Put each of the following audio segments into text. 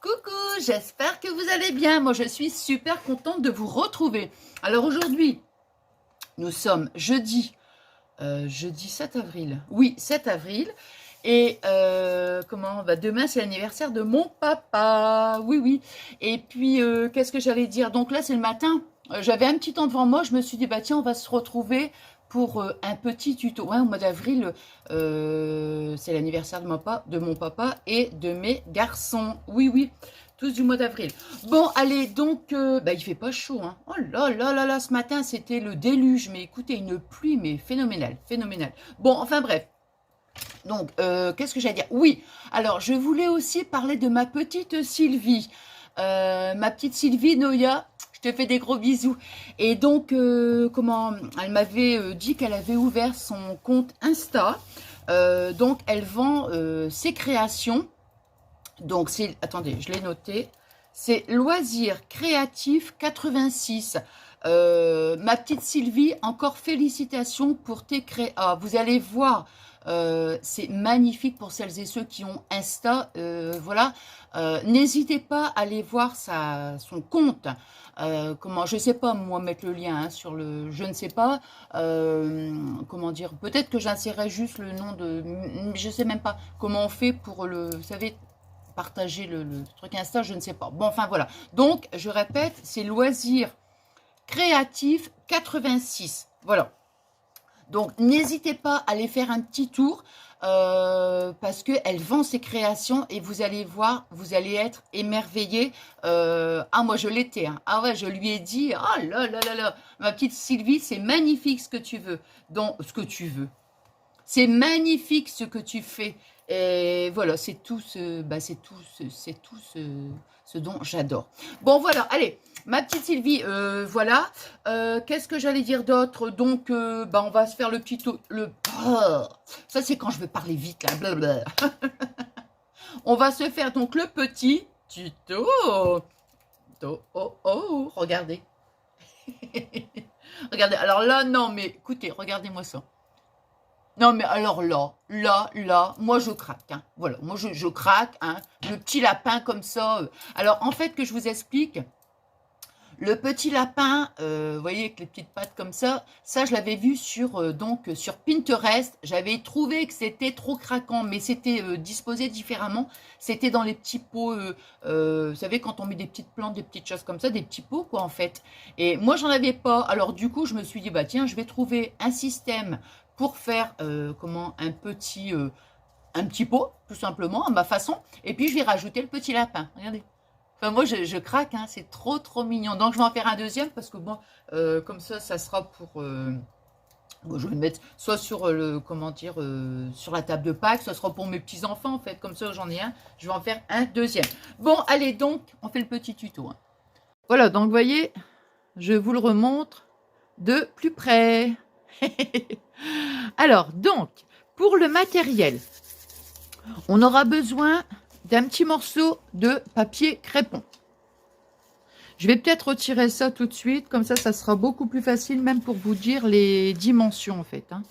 Coucou, j'espère que vous allez bien. Moi, je suis super contente de vous retrouver. Alors aujourd'hui, nous sommes jeudi 7 avril. Oui, 7 avril. Et demain, c'est l'anniversaire de mon papa. Oui, oui. Et puis, qu'est-ce que j'allais dire? Donc là, c'est le matin. J'avais un petit temps devant moi. Je me suis dit, bah tiens, on va se retrouver pour un petit tuto. Ouais, au mois d'avril, c'est l'anniversaire de mon papa et de mes garçons. Oui, oui, tous du mois d'avril. Bon, allez, donc, il fait pas chaud, hein. Oh là là là là, ce matin, c'était le déluge. Mais écoutez, une pluie, mais phénoménale, phénoménale. Bon, enfin bref. Donc, qu'est-ce que j'allais dire? Oui, alors, je voulais aussi parler de ma petite Sylvie. Ma petite Sylvie Noya, je te fais des gros bisous. Et donc, elle m'avait dit qu'elle avait ouvert son compte Insta. Donc, elle vend ses créations. Donc, attendez, je l'ai noté. C'est Loisirs Créatifs 86. Ma petite Sylvie, encore félicitations pour tes créations. Ah, vous allez voir, c'est magnifique pour celles et ceux qui ont Insta. Voilà. N'hésitez pas à aller voir son compte. Je sais pas, moi, mettre le lien sur le... Je ne sais pas. Comment dire? Peut-être que j'insérerai juste le nom de... Je sais même pas comment on fait pour le... Vous savez, partager le truc Insta, je ne sais pas. Bon, enfin, voilà. Donc, je répète, c'est Loisirs Créatifs 86. Voilà. Donc, n'hésitez pas à aller faire un petit tour parce qu'elle vend ses créations et vous allez voir, vous allez être émerveillés. Moi, je l'étais. Hein. Ah ouais, je lui ai dit, ah là là là là, ma petite Sylvie, c'est magnifique ce que tu veux. Donc, ce que tu veux. C'est magnifique ce que tu fais. Et voilà, c'est tout ce dont j'adore. Bon, voilà, allez, ma petite Sylvie, voilà. Qu'est-ce que j'allais dire d'autre? Donc, on va se faire le petit... Ça, c'est quand je veux parler vite, là. Blablabla. On va se faire donc le petit tuto. Oh, regardez. Regardez, alors là, non, mais écoutez, regardez-moi ça. Non, mais alors là, moi je craque. Hein. Voilà, moi je craque. Hein. Le petit lapin comme ça. Alors, en fait, que je vous explique, le petit lapin, vous voyez, avec les petites pattes comme ça, je l'avais vu sur Pinterest. J'avais trouvé que c'était trop craquant, mais c'était disposé différemment. C'était dans les petits pots, vous savez, quand on met des petites plantes, des petites choses comme ça, des petits pots, quoi, en fait. Et moi, j'en avais pas. Alors, du coup, je me suis dit, bah tiens, je vais trouver un système pour faire un petit pot, tout simplement, à ma façon. Et puis, je vais rajouter le petit lapin. Regardez. Enfin, moi, je craque, hein, c'est trop, trop mignon. Donc, je vais en faire un deuxième parce que, bon, comme ça sera pour... je vais le mettre soit sur sur la table de Pâques, ça sera pour mes petits-enfants, en fait. Comme ça, j'en ai un. Je vais en faire un deuxième. Bon, allez, donc, on fait le petit tuto. Hein. Voilà, donc, vous voyez, je vous le remontre de plus près. Alors, donc, pour le matériel, on aura besoin d'un petit morceau de papier crépon. Je vais peut-être retirer ça tout de suite, comme ça sera beaucoup plus facile, même pour vous dire les dimensions, en fait. Hein.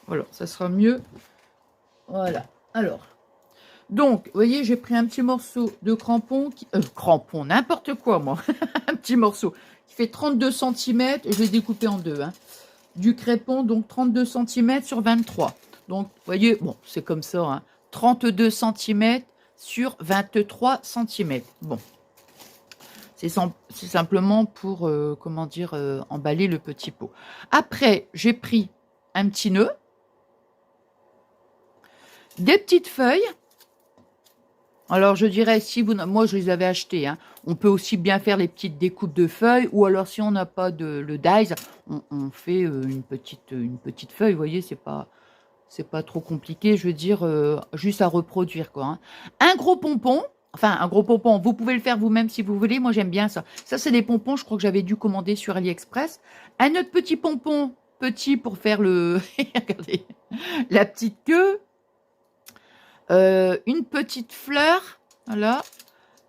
Voilà, ça sera mieux. Voilà, alors. Donc, vous voyez, j'ai pris un petit morceau de crampon, crampon, n'importe quoi, moi. Un petit morceau qui fait 32 cm, et je vais découper en deux, hein. Du crépon, donc 32 cm sur 23. Donc, vous voyez, bon, c'est comme ça, hein, 32 cm sur 23 cm. Bon, c'est simplement pour, emballer le petit pot. Après, j'ai pris un petit nœud, des petites feuilles. Alors, je dirais, moi, je les avais achetées. Hein. On peut aussi bien faire les petites découpes de feuilles. Ou alors, si on n'a pas le dies, on fait une petite feuille. Vous voyez, c'est pas trop compliqué. Je veux dire, juste à reproduire, quoi. Hein. Un gros pompon. Enfin, un gros pompon. Vous pouvez le faire vous-même si vous voulez. Moi, j'aime bien ça. Ça, c'est des pompons. Je crois que j'avais dû commander sur AliExpress. Un autre petit pompon, petit pour faire regardez, la petite queue. Une petite fleur, voilà,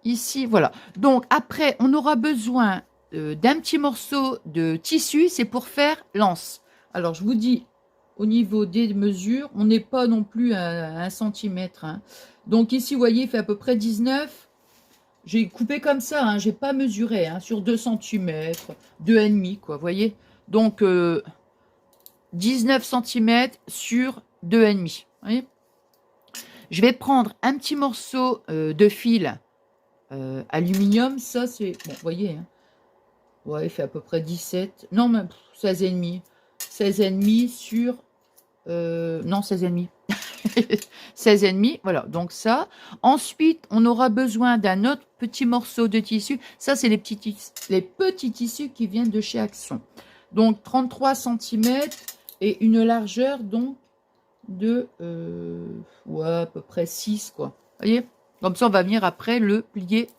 ici, voilà. Donc, après, on aura besoin d'un petit morceau de tissu, c'est pour faire l'anse. Alors, je vous dis, au niveau des mesures, on n'est pas non plus à 1 cm. Hein. Donc, ici, vous voyez, il fait à peu près 19. J'ai coupé comme ça, hein, j'ai pas mesuré, hein, sur 2 centimètres, 2,5 quoi, vous voyez. Donc, 19 centimètres sur 2,5. Vous voyez. Je vais prendre un petit morceau de fil aluminium. Ça, c'est... Bon, vous voyez, hein. Ouais, il fait à peu près 17. Non, mais 16,5. 16,5 sur... non, 16,5. 16,5, voilà, donc ça. Ensuite, on aura besoin d'un autre petit morceau de tissu. Ça, c'est les petits tissus qui viennent de chez Action. Donc, 33 centimètres et une largeur, donc, de... ouais, à peu près 6, quoi. Vous voyez? Comme ça, on va venir après le plier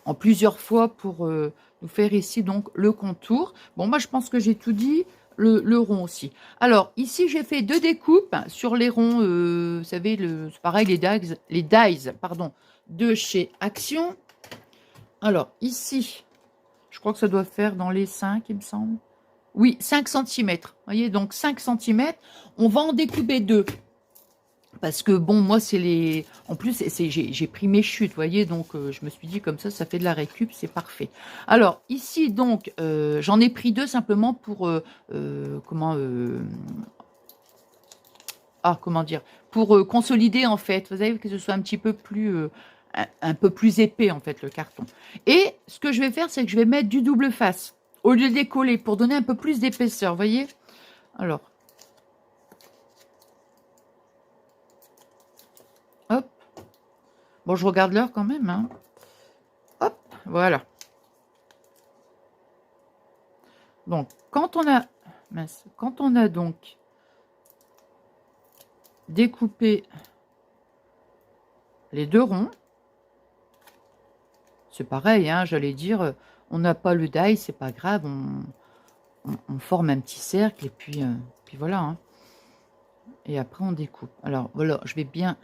en plusieurs fois pour nous faire ici, donc, le contour. Bon, moi, je pense que j'ai tout dit. Le rond aussi. Alors, ici, j'ai fait 2 découpes sur les ronds, vous savez, c'est pareil, les dies, pardon, de chez Action. Alors, ici, je crois que ça doit faire dans les 5, il me semble. Oui, 5 centimètres. Vous voyez, donc 5 centimètres. On va en découper 2. Parce que, bon, moi, c'est les... En plus, j'ai pris mes chutes, vous voyez, donc je me suis dit, comme ça fait de la récup, c'est parfait. Alors, ici, donc, j'en ai pris 2 simplement pour... comment dire, pour consolider, en fait. Vous savez, que ce soit un petit peu plus... un peu plus épais, en fait, le carton. Et ce que je vais faire, c'est que je vais mettre du double face, au lieu de décoller, pour donner un peu plus d'épaisseur, vous voyez. Alors... Hop. Bon, je regarde l'heure quand même, hein. Hop, voilà. Donc, quand on a donc découpé les 2 ronds, c'est pareil, hein, j'allais dire, on n'a pas le die, c'est pas grave, on forme un petit cercle et puis voilà. Hein. Et après, on découpe. Alors, voilà, je vais bien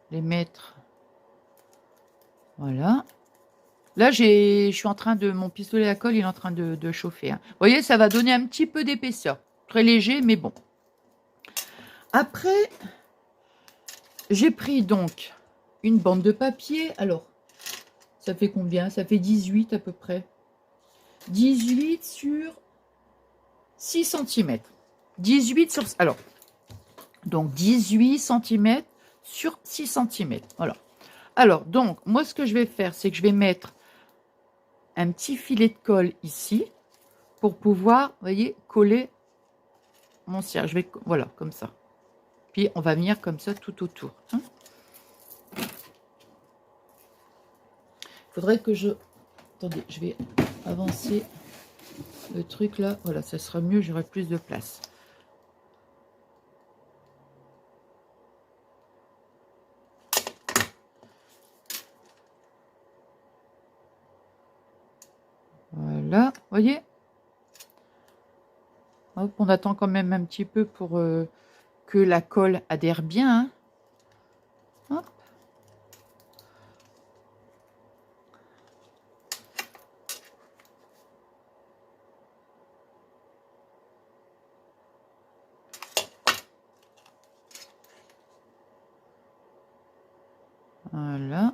les mettre. Voilà. Là, je suis en train de... Mon pistolet à colle, il est en train de chauffer. Hein. Vous voyez, ça va donner un petit peu d'épaisseur. Très léger, mais bon. Après, j'ai pris donc une bande de papier. Alors, ça fait combien? Ça fait 18 à peu près. 18 sur 6 cm. 18 sur... Alors, donc 18 cm sur 6 cm. Voilà. Alors, donc, moi, ce que je vais faire, c'est que je vais mettre un petit filet de colle ici pour pouvoir, vous voyez, coller mon cierge. Je vais, voilà, comme ça. Puis, on va venir comme ça tout autour. Hein. Il faudrait que je... Attendez, je vais avancer le truc là. Voilà, ça sera mieux, j'aurai plus de place. Voilà, vous voyez. Hop, on attend quand même un petit peu pour que la colle adhère bien. Hein. Hop. Voilà.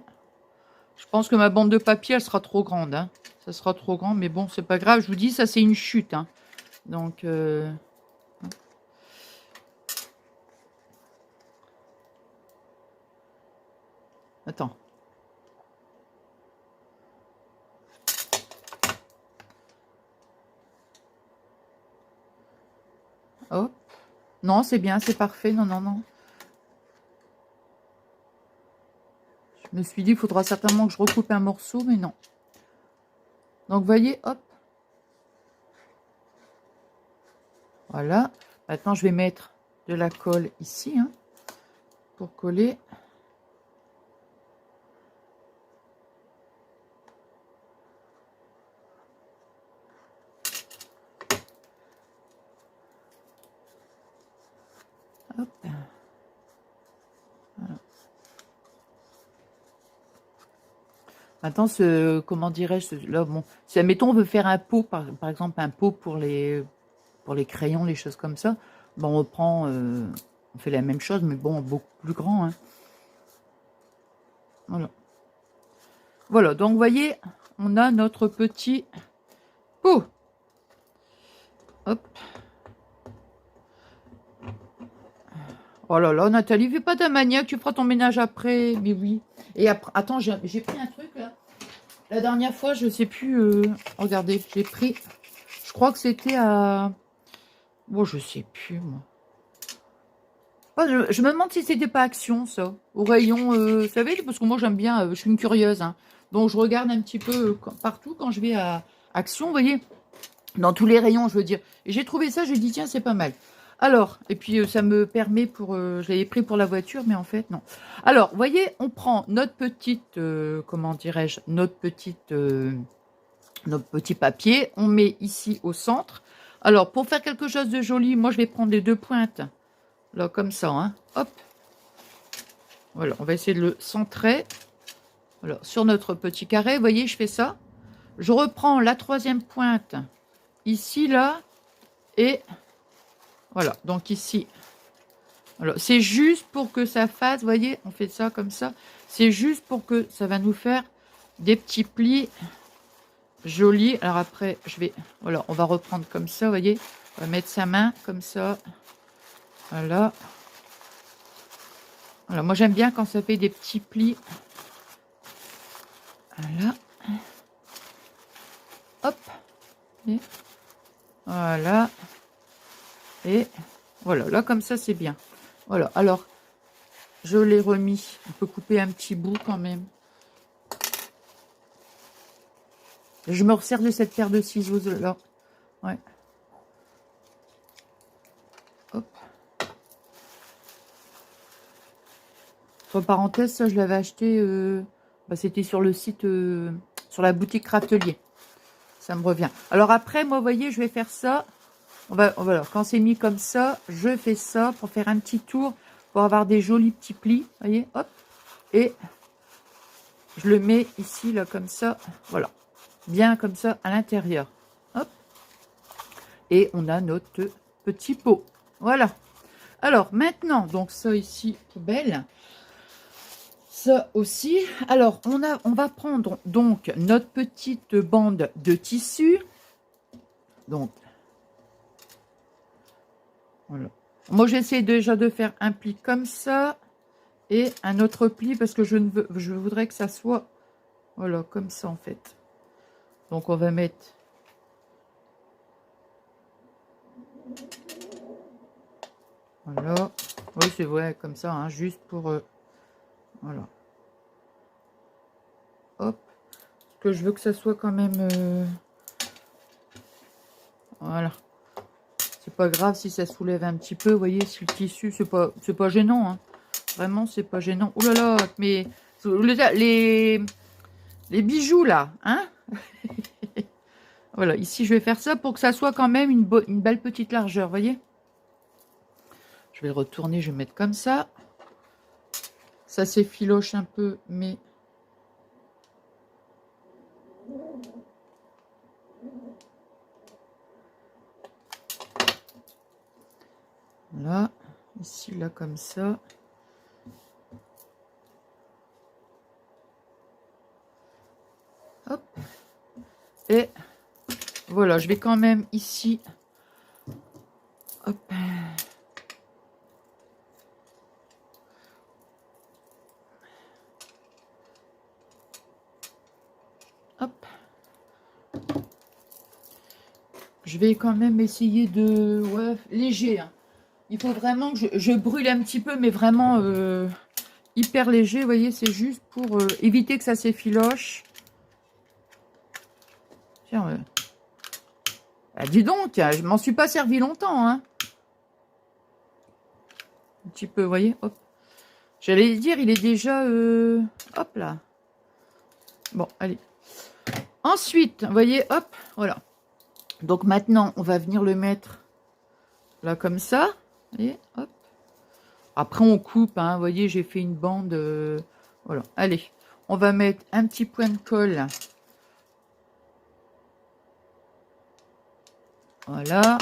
Je pense que ma bande de papier, elle sera trop grande. Hein. Ça sera trop grand, mais bon, c'est pas grave. Je vous dis, ça, c'est une chute. Hein. Donc... Attends. Hop. Non, c'est bien, c'est parfait. Non, non, non. Je me suis dit, il faudra certainement que je recoupe un morceau, mais non. Donc, vous voyez, hop. Voilà. Maintenant, je vais mettre de la colle ici, hein, pour coller. Hop. Voilà. Maintenant, comment dirais-je, là, bon, si admettons on veut faire un pot, par exemple un pot pour les crayons, les choses comme ça, bon, on fait la même chose, mais bon, beaucoup plus grand. Hein. Voilà, donc vous voyez, on a notre petit pot. Hop. Oh là là, Nathalie, fais pas ta maniaque, tu feras ton ménage après. Mais oui. Et après, attends, j'ai pris un truc là. La dernière fois, je sais plus. Regardez, j'ai pris. Je crois que c'était à. Bon, je sais plus, moi. Je me demande si c'était pas Action, ça. Au rayon, vous savez, parce que moi, j'aime bien, je suis une curieuse. Hein. Donc, je regarde un petit peu partout quand je vais à Action, vous voyez. Dans tous les rayons, je veux dire. Et j'ai trouvé ça, je dis, tiens, c'est pas mal. Alors, et puis ça me permet pour... je l'avais pris pour la voiture, mais en fait, non. Alors, vous voyez, on prend notre petite... comment dirais-je? Notre petit papier. On met ici au centre. Alors, pour faire quelque chose de joli, moi, je vais prendre les deux pointes. Là, comme ça, hein. Hop. Voilà, on va essayer de le centrer. Voilà, sur notre petit carré. Vous voyez, je fais ça. Je reprends la troisième pointe. Ici, là. Et... voilà, donc ici, voilà, c'est juste pour que ça fasse, vous voyez, on fait ça comme ça, c'est juste pour que ça va nous faire des petits plis jolis. Alors après, je vais, voilà, on va reprendre comme ça, vous voyez, on va mettre sa main comme ça, voilà. Voilà, moi j'aime bien quand ça fait des petits plis, voilà, hop, et voilà, et voilà, là comme ça c'est bien. Voilà, alors, je l'ai remis, on peut couper un petit bout quand même. Je me resserre de cette paire de ciseaux là. Ouais. Hop. Entre parenthèses, ça je l'avais acheté, c'était sur le site, sur la boutique Craftelier. Ça me revient. Alors après, moi, vous voyez, je vais faire ça. Voilà, quand c'est mis comme ça, je fais ça pour faire un petit tour, pour avoir des jolis petits plis. Vous voyez, hop. Et je le mets ici, là, comme ça. Voilà. Bien comme ça à l'intérieur. Hop. Et on a notre petit pot. Voilà. Alors maintenant, donc ça ici, poubelle. Ça aussi. Alors, on va prendre donc notre petite bande de tissu. Donc, voilà. Moi, j'essaie déjà de faire un pli comme ça et un autre pli parce que je voudrais que ça soit, voilà, comme ça en fait. Donc, on va mettre... voilà. Oui, c'est vrai, comme ça, hein, juste pour... voilà. Hop. Parce que je veux que ça soit quand même... voilà. C'est pas grave si ça soulève un petit peu, vous voyez, si le tissu, c'est pas gênant, hein. Vraiment, c'est pas gênant. Oh là là, mais les bijoux là, hein. Voilà, ici je vais faire ça pour que ça soit quand même une belle petite largeur, vous voyez. Je vais le retourner, je vais mettre comme ça. Ça s'effiloche un peu, mais... voilà, ici, là, comme ça. Hop. Et voilà, je vais quand même ici... hop. Hop. Je vais quand même essayer de... ouais, léger, hein. Il faut vraiment que je brûle un petit peu, mais vraiment hyper léger. Vous voyez, c'est juste pour éviter que ça s'effiloche. Tiens, ah, dis donc, je m'en suis pas servi longtemps. Hein. Un petit peu, vous voyez, hop. J'allais dire, il est déjà... hop là. Bon, allez. Ensuite, vous voyez, hop, voilà. Donc maintenant, on va venir le mettre là comme ça. Et hop. Après, on coupe, hein, vous voyez, j'ai fait une bande. Voilà, allez. On va mettre un petit point de colle. Voilà.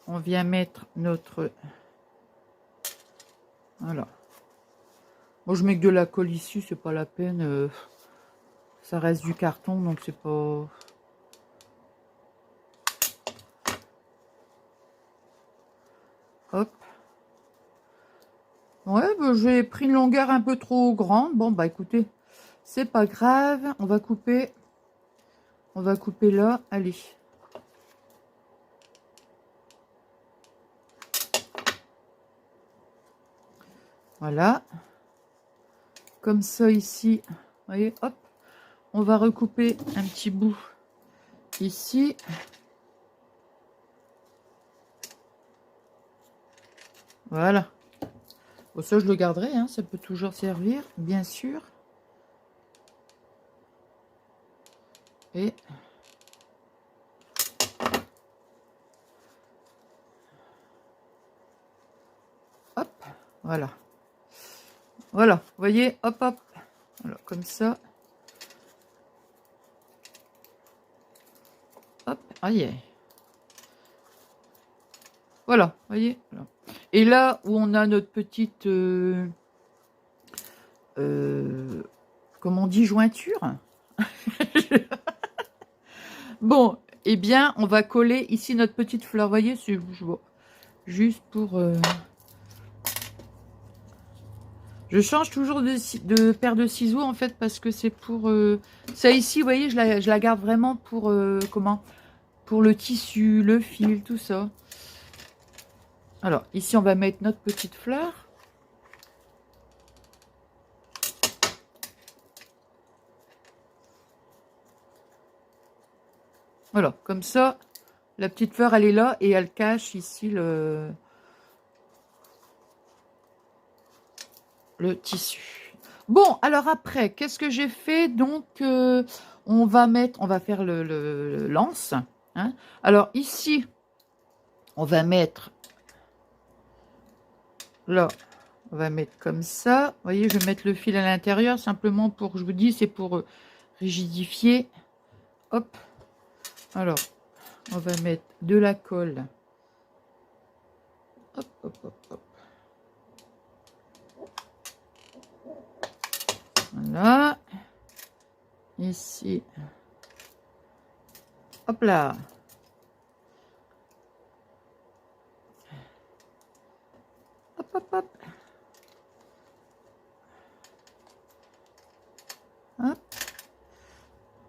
On vient mettre notre... voilà. Moi, je mets que de la colle ici, c'est pas la peine. Ça reste du carton, donc c'est pas... Hop. Ouais, bah, j'ai pris une longueur un peu trop grande. Bon, bah écoutez, c'est pas grave. On va couper. On va couper là. Allez. Voilà. Comme ça ici. Vous voyez, hop. On va recouper un petit bout ici. Voilà. Bon, ça, je le garderai, hein, ça peut toujours servir, bien sûr. Et hop, voilà. Voilà, vous voyez, hop, hop. Voilà, comme ça. Hop, aïe. Voilà, vous voyez. Voilà. Et là où on a notre petite, comment on dit, jointure. Bon, eh bien, on va coller ici notre petite fleur. Vous voyez, c'est juste pour... Je change toujours de paire de ciseaux, en fait, parce que c'est pour... Ça ici, vous voyez, je la garde vraiment pour... comment? Pour le tissu, le fil, tout ça. Alors, ici, on va mettre notre petite fleur. Voilà, comme ça, la petite fleur, elle est là et elle cache ici le tissu. Bon, alors après, qu'est-ce que j'ai fait? Donc, on va faire le lance. Hein. Alors, ici, on va mettre... Là, on va mettre comme ça. Vous voyez, je vais mettre le fil à l'intérieur, simplement pour, je vous dis, c'est pour rigidifier. Hop. Alors, on va mettre de la colle. Hop, hop, hop, hop. Voilà. Ici. Hop là. Hop, hop, hop. Hop.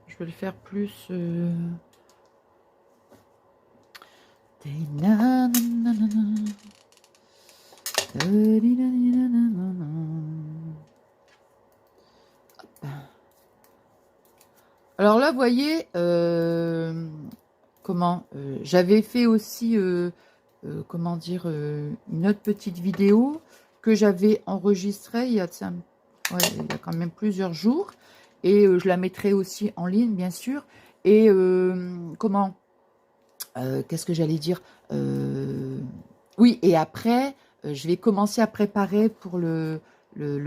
Je vais le faire plus... Alors là, vous voyez, comment j'avais fait aussi, comment dire, une autre petite vidéo que j'avais enregistrée il y a quand même plusieurs jours. Et je la mettrai aussi en ligne, bien sûr. Et comment qu'est-ce que j'allais dire oui, et après, je vais commencer à préparer pour le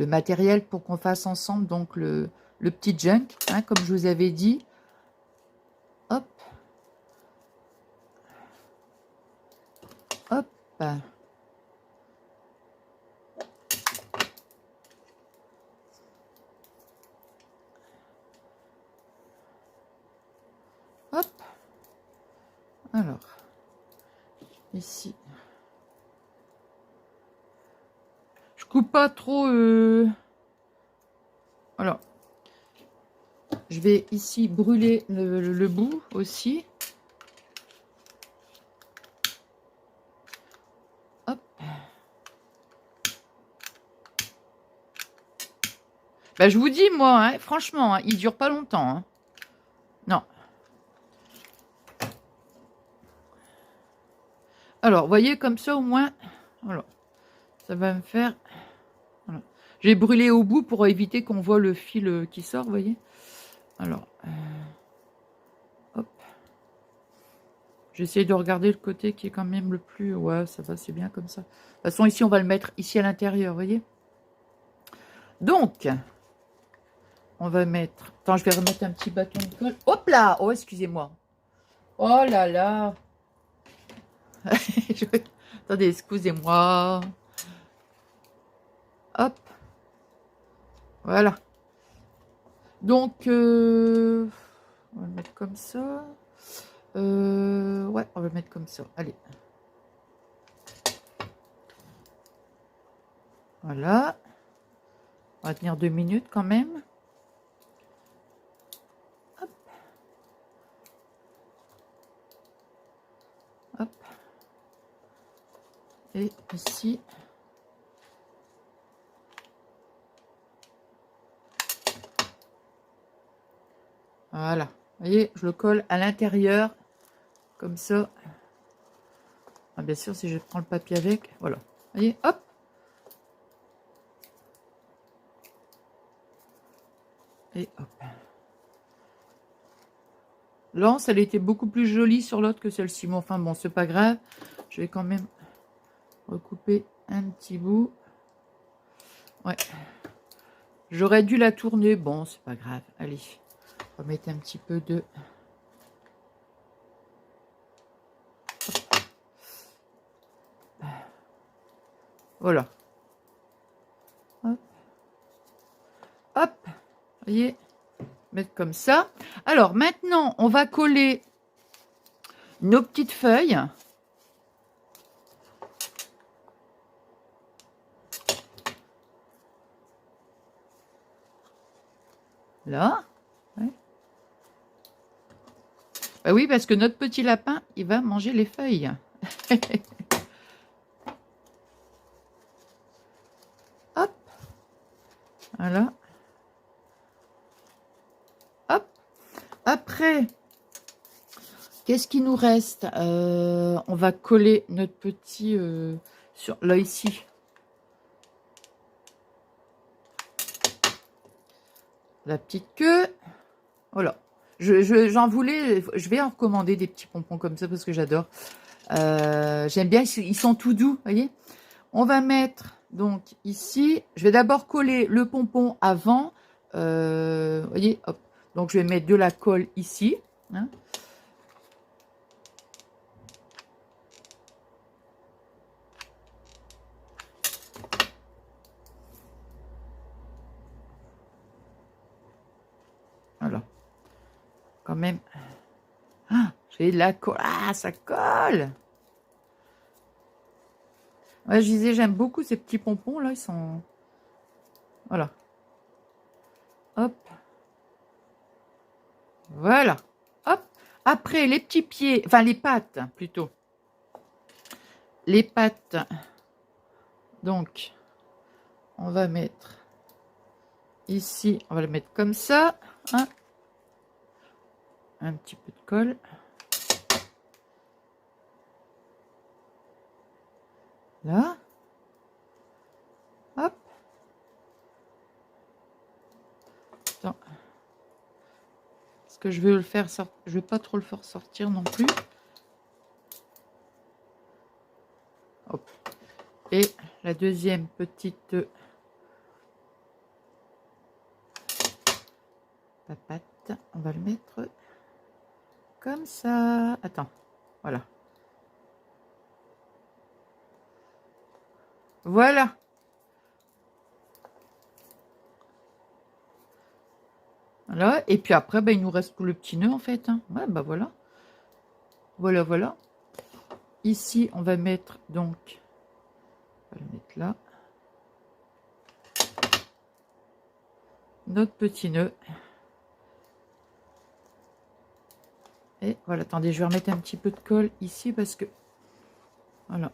matériel pour qu'on fasse ensemble donc le petit junk, hein, comme je vous avais dit. Hop. Hop. Hop. Alors, ici. Je coupe pas trop... Alors, je vais ici brûler le bout aussi. Hop. Bah, je vous dis, moi, hein, franchement, hein, il dure pas longtemps. Hein. Non. Alors, vous voyez, comme ça, au moins, voilà, ça va me faire... Voilà. J'ai brûlé au bout pour éviter qu'on voit le fil qui sort, vous voyez. Alors, hop. J'essaie de regarder le côté qui est quand même le plus... Ouais, ça va, c'est bien comme ça. De toute façon, ici, on va le mettre ici à l'intérieur, vous voyez. Donc, on va mettre... Attends, je vais remettre un petit bâton de colle. Hop là! Oh, excusez-moi. Oh là là! Attendez, excusez-moi. Hop. Voilà. Donc, on va le mettre comme ça. Ouais, on va le mettre comme ça. Allez. Voilà. On va tenir 2 minutes quand même. Hop. Hop. Et ici. Voilà. Vous voyez, je le colle à l'intérieur. Comme ça. Ah, bien sûr, si je prends le papier avec. Voilà. Vous voyez, hop. Et hop. L'anse, elle était beaucoup plus jolie sur l'autre que celle-ci. Mais enfin, bon, c'est pas grave. Je vais quand même recouper un petit bout. Ouais. J'aurais dû la tourner. Bon, c'est pas grave. Allez. On va mettre un petit peu de... Voilà. Hop. Hop. Vous voyez, mettre comme ça. Alors, maintenant, on va coller nos petites feuilles. Là. Ouais. Bah oui, parce que notre petit lapin, il va manger les feuilles. Hop. Voilà. Hop. Après, qu'est-ce qui nous reste? On va coller notre petit... sur là, ici. La petite queue. Voilà. J'en voulais... Je vais en recommander des petits pompons comme ça parce que j'adore. J'aime bien. Ils sont tout doux, vous voyez. On va mettre donc ici, je vais d'abord coller le pompon avant, vous voyez, hop. Donc je vais mettre de la colle ici. Hein. Voilà. Quand même. Ah, j'ai de la colle. Ah, ça colle. Ouais, je disais, j'aime beaucoup ces petits pompons là, ils sont... Voilà. Hop. Voilà. Hop. Après, les petits pieds, enfin les pattes plutôt. Les pattes. Donc, on va mettre ici, on va le mettre comme ça. Hein. Un petit peu de colle. Là. Hop. Attends. Parce que je veux le faire sortir. Je veux pas trop le faire sortir non plus. Hop. Et la deuxième petite papate, on va le mettre comme ça. Attends. Voilà. Voilà. Voilà. Et puis après, ben, il nous reste tout le petit nœud en fait. Hein. Ouais, bah voilà. Voilà, voilà. Ici, on va mettre donc... On va le mettre là. Notre petit nœud. Et voilà, attendez, je vais remettre un petit peu de colle ici parce que... Voilà.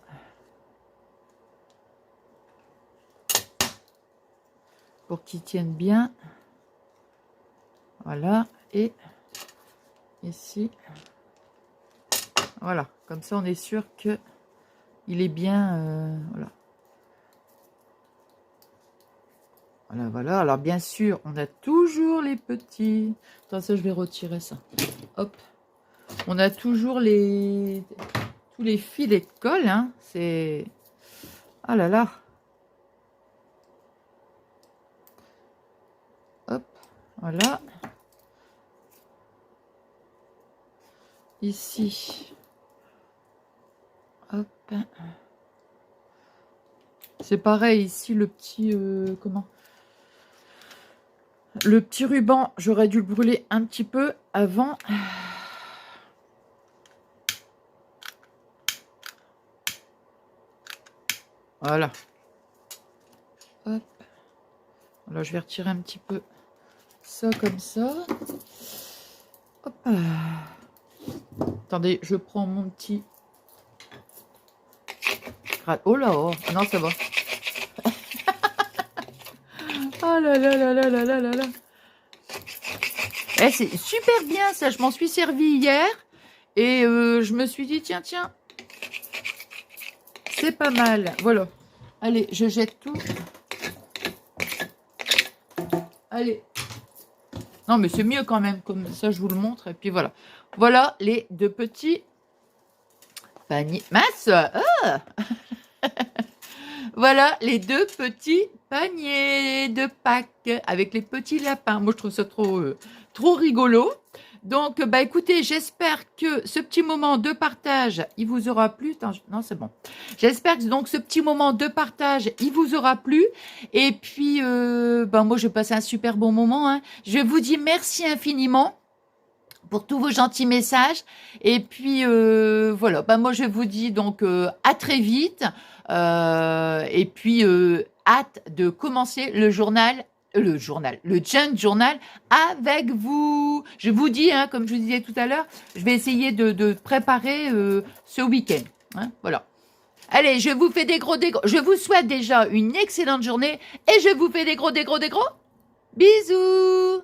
Pour qu'il tienne bien. Voilà. Et ici. Voilà. Comme ça, on est sûr que il est bien... voilà. Voilà, voilà. Alors, bien sûr, on a toujours les petits... Attends, ça, je vais retirer ça. Hop. On a toujours les... tous les filets de colle. Hein. C'est... Ah là là. Hop. Voilà. Ici. Hop. C'est pareil ici, le petit... comment? Le petit ruban, j'aurais dû le brûler un petit peu avant. Voilà. Hop. Là, je vais retirer un petit peu ça comme ça. Hop. Attendez, je prends mon petit... Oh là, oh. Non, ça va. Oh là là là là là là là là. Eh, c'est super bien ça, je m'en suis servi hier. Et je me suis dit, tiens, c'est pas mal. Voilà. Allez, je jette tout. Allez. Non, mais c'est mieux quand même, comme ça je vous le montre. Et puis voilà. Voilà les deux petits paniers. Mince. Ah. Voilà les deux petits paniers de Pâques avec les petits lapins. Moi, je trouve ça trop rigolo. Donc, bah écoutez, j'espère que ce petit moment de partage, il vous aura plu. Attends, non, c'est bon. J'espère que donc ce petit moment de partage, il vous aura plu. Et puis, bah moi, j'ai passé un super bon moment. Hein. Je vous dis merci infiniment pour tous vos gentils messages. Et puis, voilà. Bah moi, je vous dis donc à très vite. Et puis, hâte de commencer le Junk Journal avec vous. Je vous dis, hein, comme je vous disais tout à l'heure, je vais essayer de préparer ce week-end. Hein, voilà. Allez, je vous fais des gros. Je vous souhaite déjà une excellente journée et je vous fais des gros bisous.